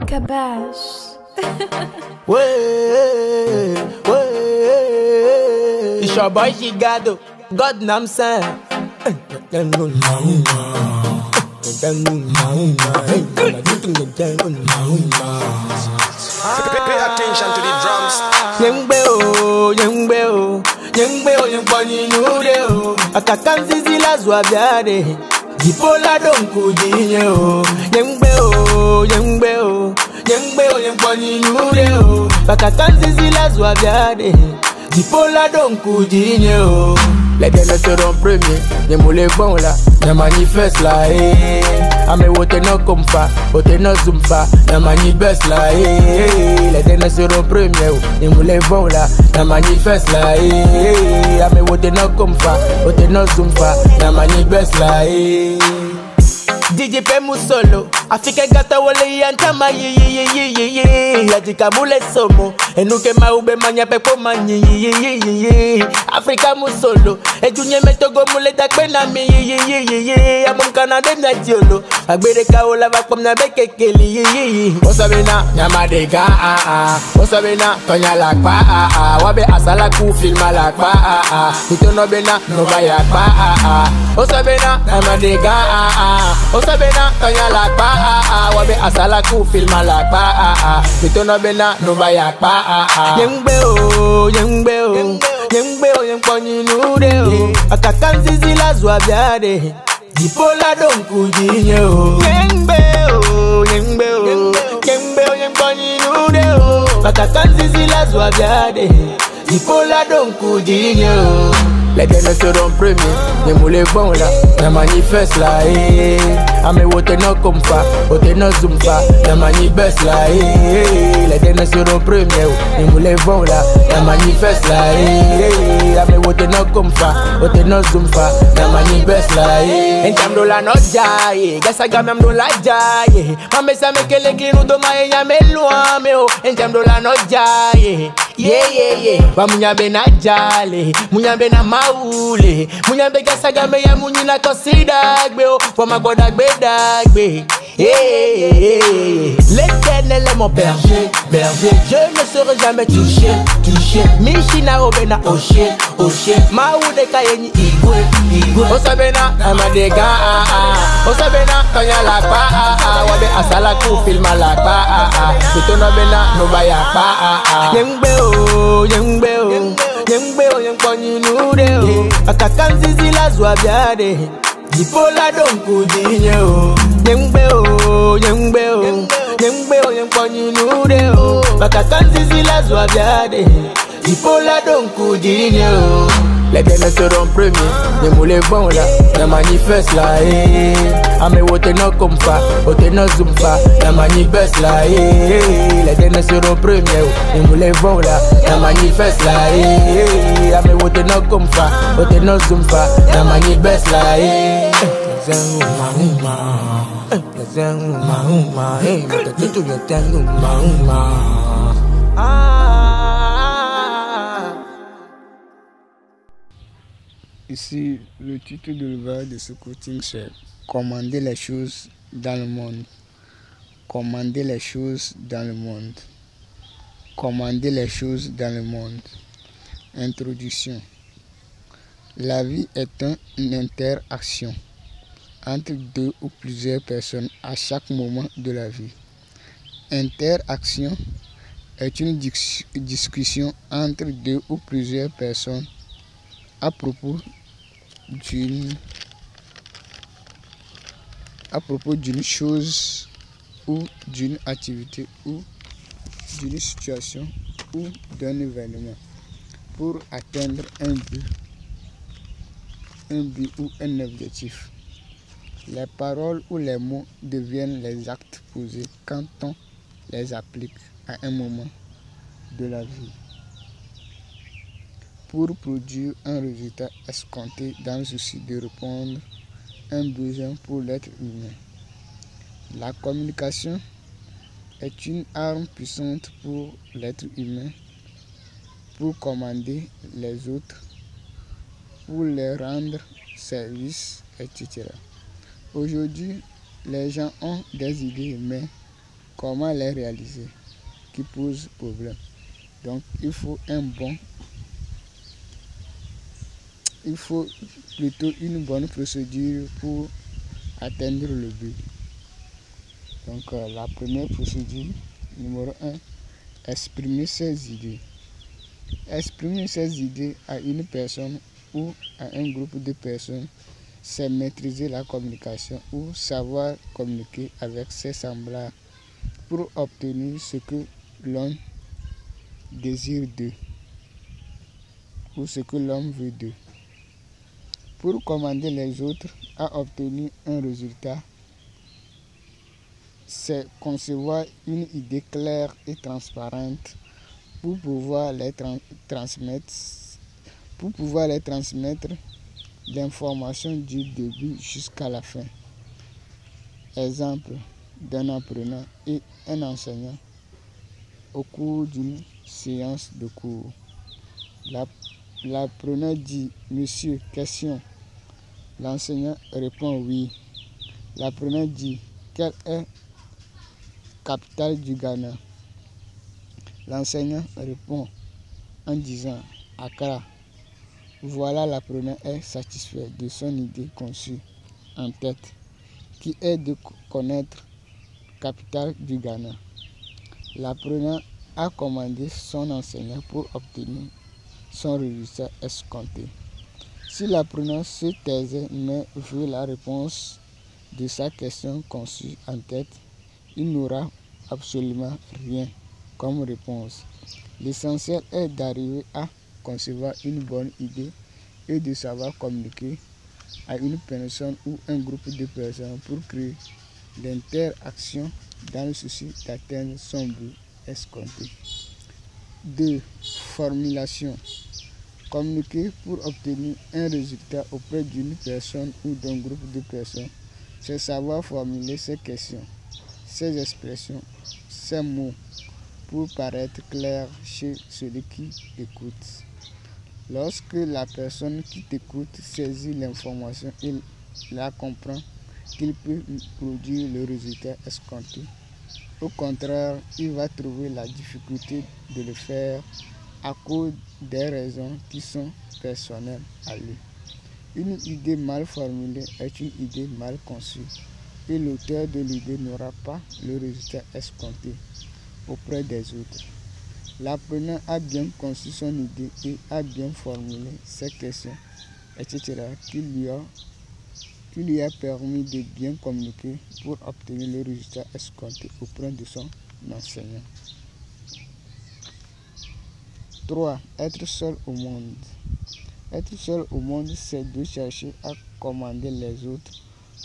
Cabache. Ouais, ouais. It's your boy Gigado. God nam say. Pay attention to the drums. Akakanzizi la zwabiade. Dipola donku dinyo. Akakanzizi la zwabiade. Dipola donku dinyo. Les derniers seront premiers, les moulins bons là, les manifestes là, Ame wote no komfa, wote no zumfa, les manifestes là, Les derniers seront premiers, les moulins bons là, les manifestes là, Ame wote no komfa, wote no zumfa, les manifestes là, DJ Pemu solo, Afrika gata wole yantama Yadika mule somo, enuke maube manya pepo manyi Afrika musolo, ejunye metogo mule takpena mi Amom kanade mna diolo, agbere kaola vakom na bekekeli Osabena, nyamadega Osabena, tonya lakpa Wabe asala ku filma lakpa Itono bena, novaya kpa Osabena, nyamadega Osabena, tonya lakpa Wabe asala ku filma lakpa Itono bena, novaya kpa Yengbeo Yengponyi nude Akakanzizi la zwabiade Dipola donku dinyo Yengbeo Yengponyi nude Akakanzizi la zwabiade Dipola donku dinyo Les derniers seront premiers, les moulins bons là, les manifestes là, Ame wote no komfa, wote no zumfa, les manifestes là, Les derniers seront premiers, les moulins bons là, les manifestes là, Ame wote no komfa, wote no zumfa, les manifestes là, Entam do la no jaye, gasa gamam do la jaye, Mame sa mekele kiru do maye nyame luame o, Entam do la no jaye. Ba munyambe na jale, munyambe na maule, munyambe gasaga me ya munyina konsidagbe o, for magoda gbe dagbe. L'Éternel est mon berger, je ne serai jamais touché. Mishina obena oshe, maude kayeni igwe. Osabena amadega, osabena kanya lakpa, wabe asala ku filma lakpa, itono bena nobaya pa. Yengponyi nude Akakanzizi la zwabiade Dipola donku dinyo Yengponyi nude Akakanzizi la zwabiade Dipola donku dinyo Les derniers seront premiers, les moulins bons là, les manifestes là, Ame wote no komfa, wote no zumfa, les manifestes là, Les derniers seront premiers, les moulins bons là, les manifestes là, Ame wote no komfa, wote no zumfa, les manifestes là, Ici, le titre de l'ouvrage de ce coaching, c'est Commander les choses dans le monde. Commander les choses dans le monde. Commander les choses dans le monde. Introduction. La vie est une interaction entre deux ou plusieurs personnes à chaque moment de la vie. Interaction est une discussion entre deux ou plusieurs personnes à propos d'une chose ou d'une activité ou d'une situation ou d'un événement pour atteindre un but ou un objectif. Les paroles ou les mots deviennent les actes posés quand on les applique à un moment de la vie pour produire un résultat escompté dans le souci de répondre à un besoin pour l'être humain. La communication est une arme puissante pour l'être humain pour commander les autres pour leur rendre service, etc. Aujourd'hui, les gens ont des idées, mais comment les réaliser qui pose problème. Donc, il faut plutôt une bonne procédure pour atteindre le but. Donc, la première procédure, numéro 1, exprimer ses idées. Exprimer ses idées à une personne ou à un groupe de personnes, c'est maîtriser la communication ou savoir communiquer avec ses semblables pour obtenir ce que l'on désire d'eux ou ce que l'homme veut d'eux. Pour commander les autres à obtenir un résultat, c'est concevoir une idée claire et transparente pour pouvoir les transmettre l'information du début jusqu'à la fin. Exemple d'un apprenant et un enseignant au cours d'une séance de cours. L'apprenant dit « Monsieur, question ». L'enseignant répond « Oui ». L'apprenant dit « Quelle est capitale du Ghana ?» L'enseignant répond en disant « Accra ». Voilà, l'apprenant est satisfait de son idée conçue en tête, qui est de connaître la capitale du Ghana. L'apprenant a commandé son enseignant pour obtenir son résultat escompté. Si l'apprenant se taisait mais veut la réponse de sa question conçue en tête, il n'aura absolument rien comme réponse. L'essentiel est d'arriver à concevoir une bonne idée et de savoir communiquer à une personne ou un groupe de personnes pour créer l'interaction dans le souci d'atteindre son but escompté. 2. Formulation. Communiquer pour obtenir un résultat auprès d'une personne ou d'un groupe de personnes, c'est savoir formuler ses questions, ses expressions, ses mots pour paraître clair chez celui qui écoute. Lorsque la personne qui t'écoute saisit l'information, il la comprend qu'il peut produire le résultat escompté. Au contraire, il va trouver la difficulté de le faire à cause des raisons qui sont personnelles à lui. Une idée mal formulée est une idée mal conçue et l'auteur de l'idée n'aura pas le résultat escompté auprès des autres. L'apprenant a bien conçu son idée et a bien formulé ses questions, etc., qui lui a permis de bien communiquer pour obtenir le résultat escompté auprès de son enseignant. 3. Être seul au monde. Être seul au monde, c'est de chercher à commander les autres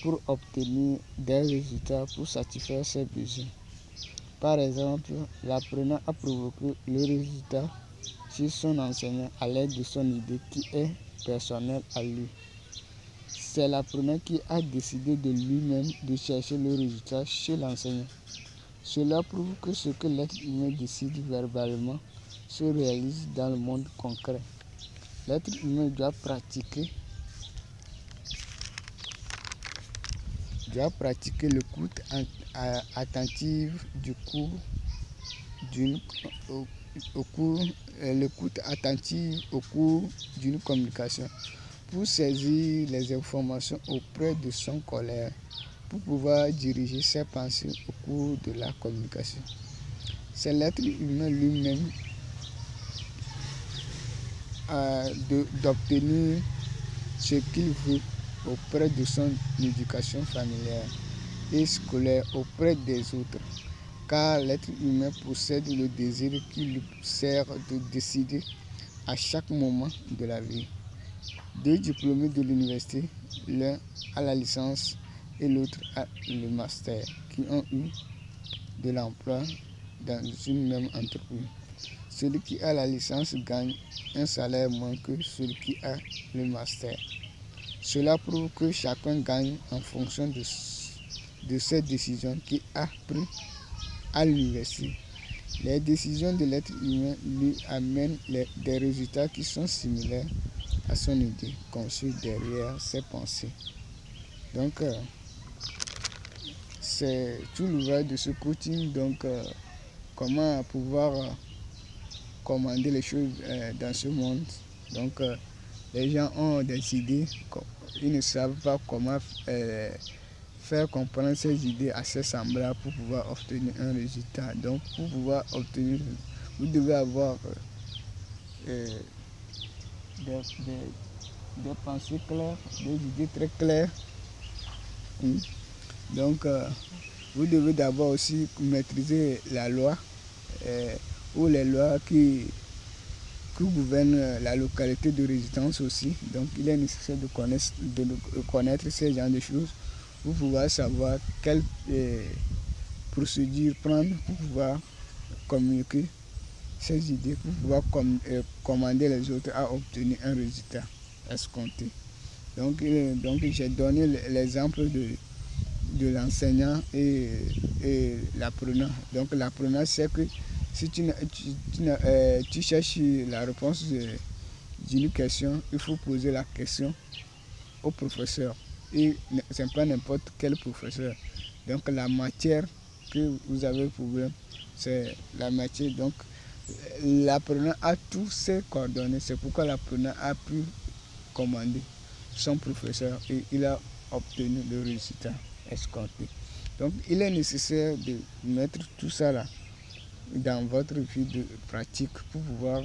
pour obtenir des résultats pour satisfaire ses besoins. Par exemple, l'apprenant a provoqué le résultat chez son enseignant à l'aide de son idée qui est personnelle à lui. C'est l'apprenant qui a décidé de lui-même de chercher le résultat chez l'enseignant. Cela prouve que ce que l'être humain décide verbalement se réalise dans le monde concret. L'être humain doit pratiquer l'écoute attentive au cours d'une communication pour saisir les informations auprès de son collègue pour pouvoir diriger ses pensées au cours de la communication. C'est l'être humain lui-même d'obtenir ce qu'il veut auprès de son éducation familiale et scolaire auprès des autres, car l'être humain possède le désir qui lui sert de décider à chaque moment de la vie. 2 diplômés de l'université, l'un a la licence et l'autre a le master, qui ont eu de l'emploi dans une même entreprise. Celui qui a la licence gagne un salaire moins que celui qui a le master. Cela prouve que chacun gagne en fonction de ses décisions qu'il a prises à l'université. Les décisions de l'être humain lui amènent des résultats qui sont similaires à son idée conçue derrière ses pensées. Donc, c'est tout l'ouvrage de ce coaching. Donc, comment pouvoir commander les choses dans ce monde. Donc, les gens ont des idées, ils ne savent pas comment faire comprendre ces idées à ses semblables pour pouvoir obtenir un résultat. Donc, pour pouvoir obtenir, vous devez avoir des pensées claires, des idées très claires. Donc, vous devez d'abord aussi maîtriser la loi ou les lois qui gouvernent la localité de résidence aussi. Donc, il est nécessaire de connaître ces genres de choses pour pouvoir savoir quelle procédure prendre pour pouvoir communiquer ces idées, pour pouvoir commander les autres à obtenir un résultat escompté. Donc j'ai donné l'exemple de l'enseignant et l'apprenant. Donc l'apprenant sait que si tu cherches la réponse d'une question, il faut poser la question au professeur. Et ce n'est pas n'importe quel professeur. Donc la matière que vous avez problème, c'est la matière. Donc l'apprenant a tous ses coordonnées. C'est pourquoi l'apprenant a pu commander son professeur et il a obtenu le résultat escompté. Donc il est nécessaire de mettre tout ça là dans votre vie de pratique pour pouvoir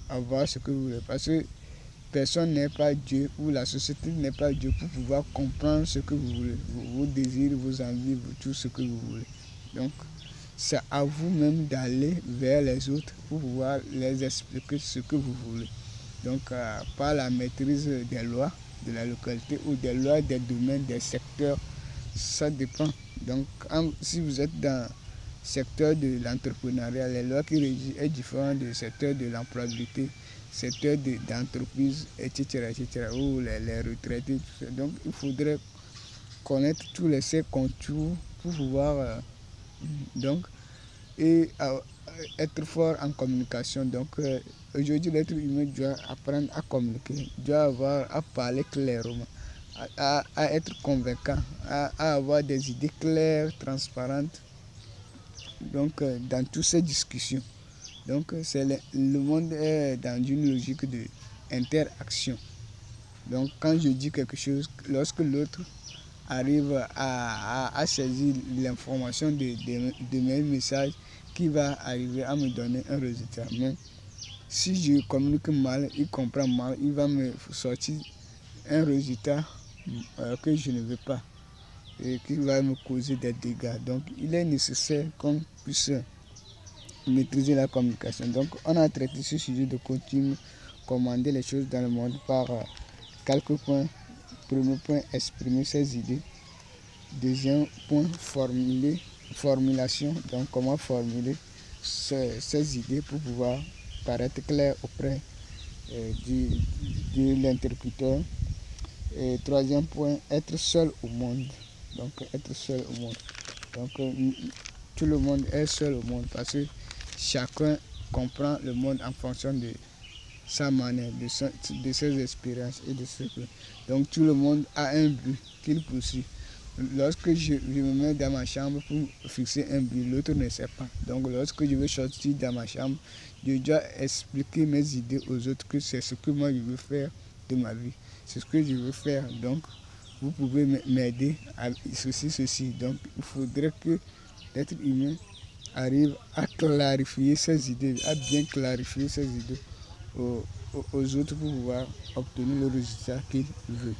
avoir ce que vous voulez. Parce que personne n'est pas Dieu ou la société n'est pas Dieu pour pouvoir comprendre ce que vous voulez, vos désirs, vos envies, tout ce que vous voulez. Donc c'est à vous-même d'aller vers les autres pour pouvoir les expliquer ce que vous voulez. Donc par la maîtrise des lois de la localité ou des lois des domaines, des secteurs, ça dépend. Donc si vous êtes dans le secteur de l'entrepreneuriat, les lois qui régissent est différent du secteur de l'employabilité, secteur d'entreprise, etc., ou les retraités. Donc il faudrait connaître tous ces contours pour pouvoir et être fort en communication. Donc aujourd'hui l'être humain doit apprendre à communiquer, doit avoir à parler clairement, à être convaincant, à avoir des idées claires, transparentes. Donc dans toutes ces discussions. Donc le monde est dans une logique d'interaction. Donc quand je dis quelque chose, lorsque l'autre arrive à saisir l'information de mes messages, qui va arriver à me donner un résultat. Mais si je communique mal, il comprend mal, il va me sortir un résultat que je ne veux pas et qui va me causer des dégâts. Donc il est nécessaire qu'on puisse maîtriser la communication. Donc on a traité ce sujet de coaching, commander les choses dans le monde par quelques points. Premier point, exprimer ses idées. Deuxième point, formulation. Donc comment formuler ces idées pour pouvoir paraître clair auprès de l'interlocuteur. Et troisième point, être seul au monde. Donc être seul au monde. Donc tout le monde est seul au monde parce que chacun comprend le monde en fonction de sa manière, de ses expériences et de ce que. Donc tout le monde a un but qu'il poursuit. Lorsque je me mets dans ma chambre pour fixer un but, l'autre ne sait pas. Donc lorsque je veux sortir dans ma chambre, je dois expliquer mes idées aux autres que c'est ce que moi je veux faire de ma vie. C'est ce que je veux faire. Donc vous pouvez m'aider à ceci. Donc il faudrait que l'être humain arrive à clarifier ses idées, à bien clarifier ses idées aux autres pour pouvoir obtenir le résultat qu'il veut.